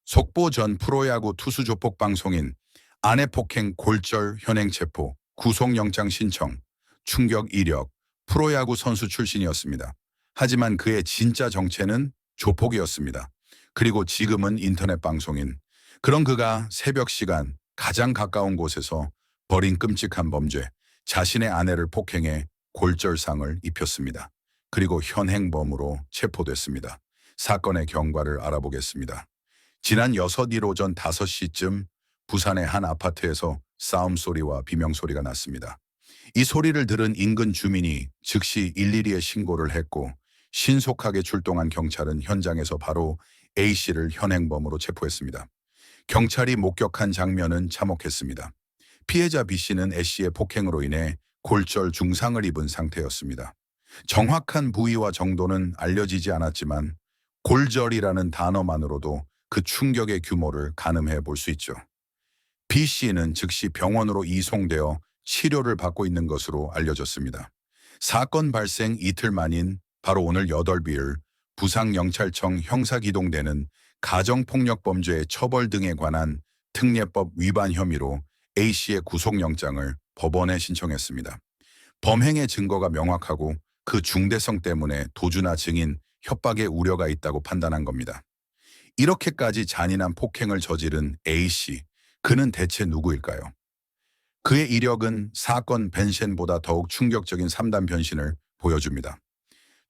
속보 전 프로야구 투수 조폭 방송인 아내 폭행 골절 현행 체포 구속영장 신청 충격 이력 프로야구 선수 출신이었습니다. 하지만 그의 진짜 정체는 조폭이었습니다. 그리고 지금은 인터넷 방송인. 그런 그가 새벽 시간 가장 가까운 곳에서 벌인 끔찍한 범죄, 자신의 아내를 폭행해 골절상을 입혔습니다. 그리고 현행범으로 체포됐습니다. 사건의 경과를 알아보겠습니다. 지난 6일 오전 5시쯤 부산의 한 아파트에서 싸움 소리와 비명 소리가 났습니다. 이 소리를 들은 인근 주민이 즉시 112에 신고를 했고 신속하게 출동한 경찰은 현장에서 바로 A씨를 현행범으로 체포했습니다. 경찰이 목격한 장면은 참혹했습니다. 피해자 B씨는 A씨의 폭행으로 인해 골절 중상을 입은 상태였습니다. 정확한 부위와 정도는 알려지지 않았지만 골절이라는 단어만으로도 그 충격의 규모를 가늠해 볼 수 있죠. B씨는 즉시 병원으로 이송되어 치료를 받고 있는 것으로 알려졌습니다. 사건 발생 이틀 만인 바로 오늘 8일 부산경찰청 형사기동대는 가정폭력범죄의 처벌 등에 관한 특례법 위반 혐의로 A씨의 구속영장을 법원에 신청했습니다. 범행의 증거가 명확하고 그 중대성 때문에 도주나 증인, 협박의 우려가 있다고 판단한 겁니다. 이렇게까지 잔인한 폭행을 저지른 A씨, 그는 대체 누구일까요? 그의 이력은 사건 변신보다 더욱 충격적인 3단 변신을 보여줍니다.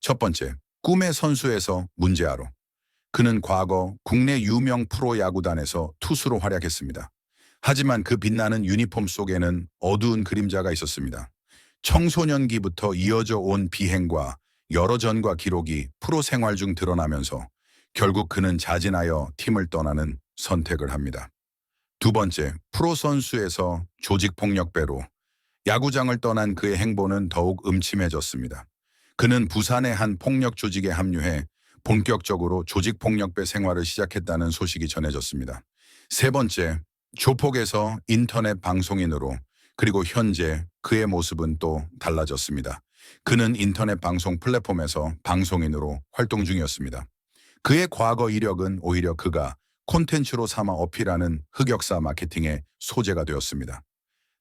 첫 번째, 꿈의 선수에서 문제아로. 그는 과거 국내 유명 프로야구단에서 투수로 활약했습니다. 하지만 그 빛나는 유니폼 속에는 어두운 그림자가 있었습니다. 청소년기부터 이어져 온 비행과 여러 전과 기록이 프로 생활 중 드러나면서 결국 그는 자진하여 팀을 떠나는 선택을 합니다. 두 번째, 프로 선수에서 조직폭력배로. 야구장을 떠난 그의 행보는 더욱 음침해졌습니다. 그는 부산의 한 폭력 조직에 합류해 본격적으로 조직폭력배 생활을 시작했다는 소식이 전해졌습니다. 세 번째, 조폭에서 인터넷 방송인으로. 그리고 현재 그의 모습은 또 달라졌습니다. 그는 인터넷 방송 플랫폼에서 방송인으로 활동 중이었습니다. 그의 과거 이력은 오히려 그가 콘텐츠로 삼아 어필하는 흑역사 마케팅의 소재가 되었습니다.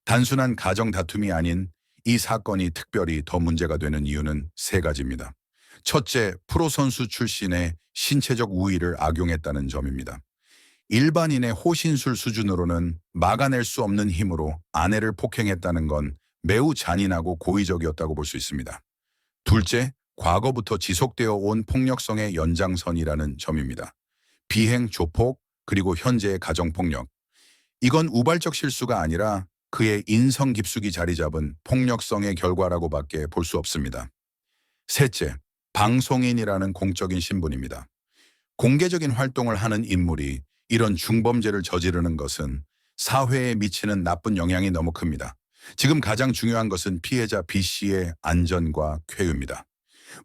단순한 가정 다툼이 아닌 이 사건이 특별히 더 문제가 되는 이유는 세 가지입니다. 첫째, 프로선수 출신의 신체적 우위를 악용했다는 점입니다. 일반인의 호신술 수준으로는 막아낼 수 없는 힘으로 아내를 폭행했다는 건 매우 잔인하고 고의적이었다고 볼 수 있습니다. 둘째, 과거부터 지속되어 온 폭력성의 연장선이라는 점입니다. 비행, 조폭, 그리고 현재의 가정폭력. 이건 우발적 실수가 아니라 그의 인성 깊숙이 자리 잡은 폭력성의 결과라고밖에 볼 수 없습니다. 셋째, 방송인이라는 공적인 신분입니다. 공개적인 활동을 하는 인물이 이런 중범죄를 저지르는 것은 사회에 미치는 나쁜 영향이 너무 큽니다. 지금 가장 중요한 것은 피해자 B씨의 안전과 쾌유입니다.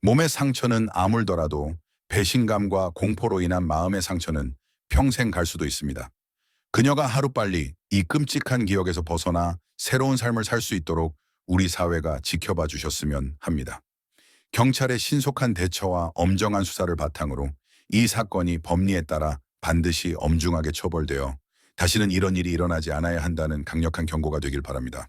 몸의 상처는 아물더라도 배신감과 공포로 인한 마음의 상처는 평생 갈 수도 있습니다. 그녀가 하루빨리 이 끔찍한 기억에서 벗어나 새로운 삶을 살 수 있도록 우리 사회가 지켜봐 주셨으면 합니다. 경찰의 신속한 대처와 엄정한 수사를 바탕으로 이 사건이 법리에 따라 반드시 엄중하게 처벌되어 다시는 이런 일이 일어나지 않아야 한다는 강력한 경고가 되길 바랍니다.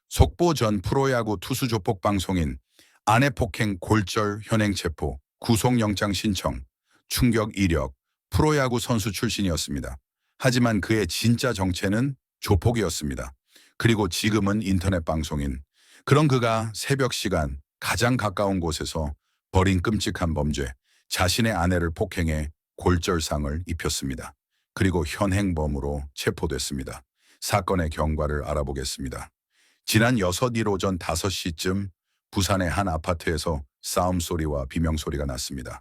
속보 전 프로야구 투수 조폭 방송인 아내 폭행 골절 현행 체포 구속영장 신청 충격 이력 프로야구 선수 출신이었습니다. 하지만 그의 진짜 정체는 조폭이었습니다. 그리고 지금은 인터넷 방송인. 그런 그가 새벽 시간 가장 가까운 곳에서 벌인 끔찍한 범죄, 자신의 아내를 폭행해 골절상을 입혔습니다. 그리고 현행범으로 체포됐습니다. 사건의 경과를 알아보겠습니다. 지난 6일 오전 5시쯤 부산의 한 아파트에서 싸움 소리와 비명 소리가 났습니다.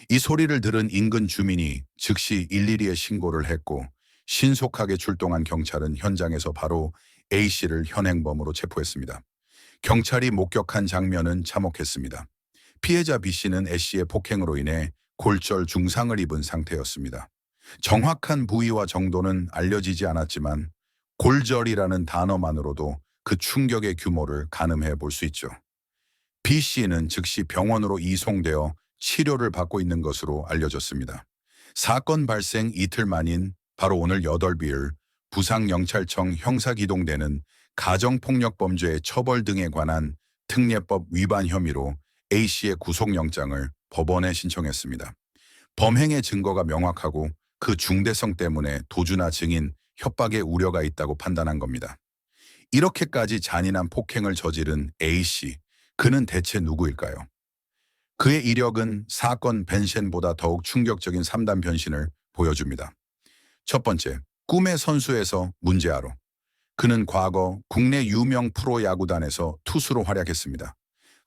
이 소리를 들은 인근 주민이 즉시 112에 신고를 했고 신속하게 출동한 경찰은 현장에서 바로 A씨를 현행범으로 체포했습니다. 경찰이 목격한 장면은 참혹했습니다. 피해자 B씨는 A씨의 폭행으로 인해 골절 중상을 입은 상태였습니다. 정확한 부위와 정도는 알려지지 않았지만 골절이라는 단어만으로도 그 충격의 규모를 가늠해 볼 수 있죠. B씨는 즉시 병원으로 이송되어 치료를 받고 있는 것으로 알려졌습니다. 사건 발생 이틀 만인 바로 오늘 8비을 부산경찰청 형사기동대는 가정폭력범죄 처벌 등에 관한 특례법 위반 혐의로 A씨의 구속영장을 법원에 신청했습니다. 범행의 증거가 명확하고 그 중대성 때문에 도주나 증인, 협박의 우려가 있다고 판단한 겁니다. 이렇게까지 잔인한 폭행을 저지른 A씨, 그는 대체 누구일까요? 그의 이력은 사건 벤셴보다 더욱 충격적인 3단 변신을 보여줍니다. 첫 번째, 꿈의 선수에서 문제아로. 그는 과거 국내 유명 프로야구단에서 투수로 활약했습니다.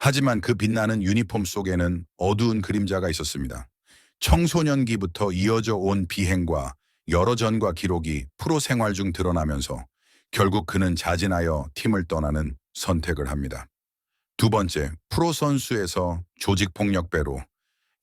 하지만 그 빛나는 유니폼 속에는 어두운 그림자가 있었습니다. 청소년기부터 이어져 온 비행과 여러 전과 기록이 프로 생활 중 드러나면서 결국 그는 자진하여 팀을 떠나는 선택을 합니다. 두 번째, 프로 선수에서 조직폭력배로.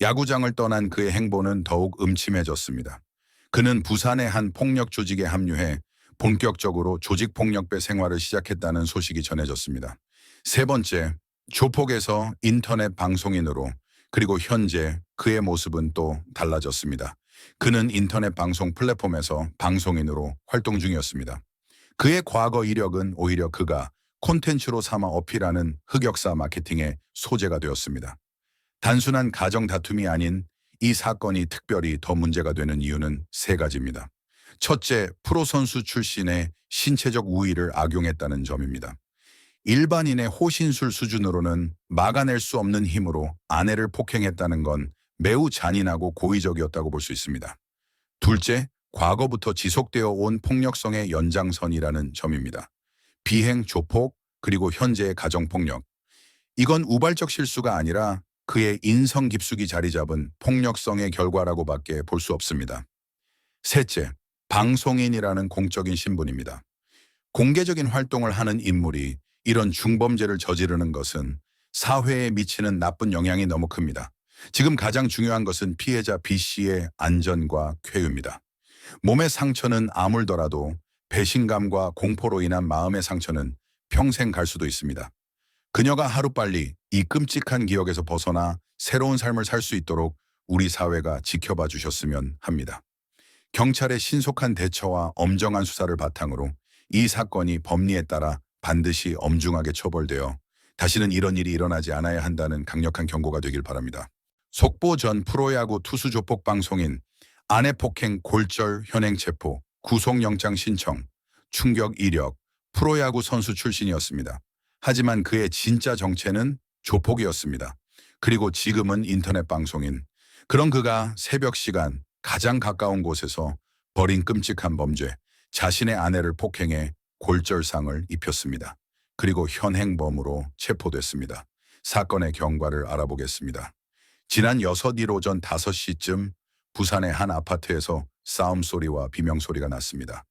야구장을 떠난 그의 행보는 더욱 음침해졌습니다. 그는 부산의 한 폭력 조직에 합류해 본격적으로 조직폭력배 생활을 시작했다는 소식이 전해졌습니다. 세 번째, 조폭에서 인터넷 방송인으로. 그리고 현재 그의 모습은 또 달라졌습니다. 그는 인터넷 방송 플랫폼에서 방송인으로 활동 중이었습니다. 그의 과거 이력은 오히려 그가 콘텐츠로 삼아 어필하는 흑역사 마케팅의 소재가 되었습니다. 단순한 가정 다툼이 아닌 이 사건이 특별히 더 문제가 되는 이유는 세 가지입니다. 첫째, 프로 선수 출신의 신체적 우위를 악용했다는 점입니다. 일반인의 호신술 수준으로는 막아낼 수 없는 힘으로 아내를 폭행했다는 건 매우 잔인하고 고의적이었다고 볼 수 있습니다. 둘째, 과거부터 지속되어 온 폭력성의 연장선이라는 점입니다. 비행, 조폭, 그리고 현재의 가정폭력. 이건 우발적 실수가 아니라 그의 인성 깊숙이 자리 잡은 폭력성의 결과라고밖에 볼 수 없습니다. 셋째, 방송인이라는 공적인 신분입니다. 공개적인 활동을 하는 인물이 이런 중범죄를 저지르는 것은 사회에 미치는 나쁜 영향이 너무 큽니다. 지금 가장 중요한 것은 피해자 B씨의 안전과 쾌유입니다. 몸의 상처는 아물더라도 배신감과 공포로 인한 마음의 상처는 평생 갈 수도 있습니다. 그녀가 하루빨리 이 끔찍한 기억에서 벗어나 새로운 삶을 살 수 있도록 우리 사회가 지켜봐 주셨으면 합니다. 경찰의 신속한 대처와 엄정한 수사를 바탕으로 이 사건이 법리에 따라 반드시 엄중하게 처벌되어 다시는 이런 일이 일어나지 않아야 한다는 강력한 경고가 되길 바랍니다. 속보 전 프로야구 투수 조폭 방송인 아내 폭행 골절 현행 체포 구속영장 신청 충격 이력 프로야구 선수 출신이었습니다. 하지만 그의 진짜 정체는 조폭이었습니다. 그리고 지금은 인터넷 방송인. 그런 그가 새벽 시간 가장 가까운 곳에서 벌인 끔찍한 범죄, 자신의 아내를 폭행해 골절상을 입혔습니다. 그리고 현행범으로 체포됐습니다. 사건의 경과를 알아보겠습니다. 지난 6일 오전 5시쯤 부산의 한 아파트에서 싸움 소리와 비명 소리가 났습니다.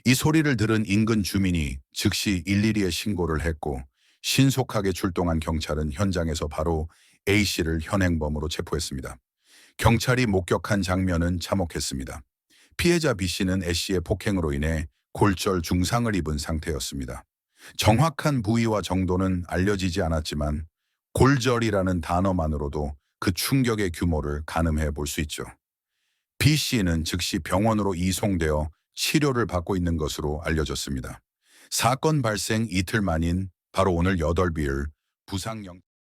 이 소리를 들은 인근 주민이 즉시 112에 신고를 했고 신속하게 출동한 경찰은 현장에서 바로 A씨를 현행범으로 체포했습니다. 경찰이 목격한 장면은 참혹했습니다. 피해자 B씨는 A씨의 폭행으로 인해 골절 중상을 입은 상태였습니다. 정확한 부위와 정도는 알려지지 않았지만 골절이라는 단어만으로도 그 충격의 규모를 가늠해 볼 수 있죠. B씨는 즉시 병원으로 이송되어 치료를 받고 있는 것으로 알려졌습니다. 사건 발생 이틀 만인 바로 오늘 8비을 부산경